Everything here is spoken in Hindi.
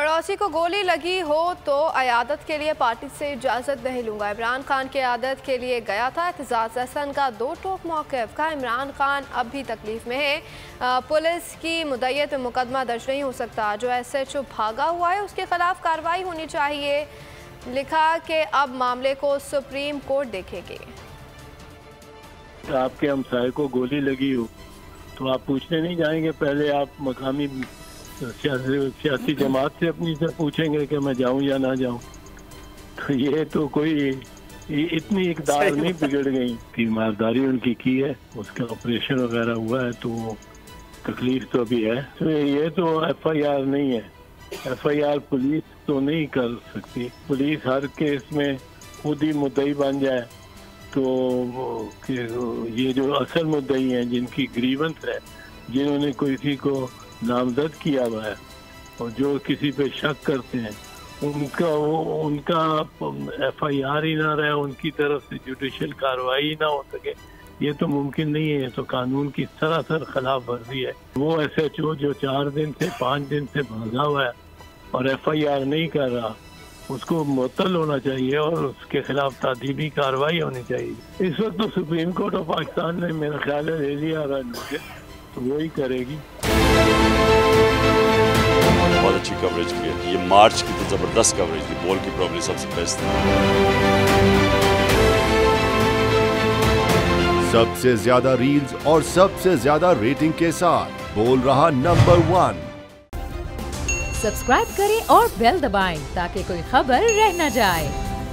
पड़ोसी को गोली लगी हो तो अयादत के लिए पार्टी से इजाज़त नहीं लूंगा। इमरान खान की अयादत के लिए गया था। एतजाज़ हसन का दो टोक मौक़िफ़ का। इमरान खान अब भी तकलीफ में है। पुलिस की मुद्दत में मुकदमा दर्ज नहीं हो सकता। जो SHO भागा हुआ है उसके खिलाफ कार्रवाई होनी चाहिए। लिखा कि अब मामले को सुप्रीम कोर्ट देखेगी। आपके हमसाये को गोली लगी हो तो आप पूछने नहीं जाएंगे, पहले आप मकामी सियासी जमात से अपनी से पूछेंगे कि मैं जाऊं या ना जाऊं। तो ये तो कोई इतनी इकदार नहीं बिगड़ गई। तीमारदारी उनकी की है, उसका ऑपरेशन वगैरह हुआ है तो तकलीफ तो अभी है। तो ये तो FIR नहीं है। FIR पुलिस तो नहीं कर सकती। पुलिस हर केस में खुद ही मुद्दई बन जाए तो ये जो असल मुद्दई हैं जिनकी ग्रीवेंस है, जिन्होंने किसी को नामजद किया हुआ है और जो किसी पे शक करते हैं, उनका FIR ही ना रहे, उनकी तरफ से जुडिशियल कार्रवाई ही ना हो सके, ये तो मुमकिन नहीं है। ये तो कानून की सरासर खिलाफ वर्जी है। वो SHO जो 4 दिन से 5 दिन से भागा हुआ है और FIR नहीं कर रहा, उसको मुअत्तल होना चाहिए और उसके खिलाफ तादीबी कार्रवाई होनी चाहिए। इस वक्त तो सुप्रीम कोर्ट ऑफ पाकिस्तान ने मेरा ख्याल है ले लिया है, तो वो ही करेगी। बहुत अच्छी कवरेज की है। ये मार्च की तो जबरदस्त कवरेज थी। बॉल की प्रॉब्लम सबसे बेस्ट थी। सबसे ज्यादा रील्स और सबसे ज्यादा रेटिंग के साथ बोल रहा नंबर 1। सब्सक्राइब करें और बेल दबाएं ताकि कोई खबर रह न जाए।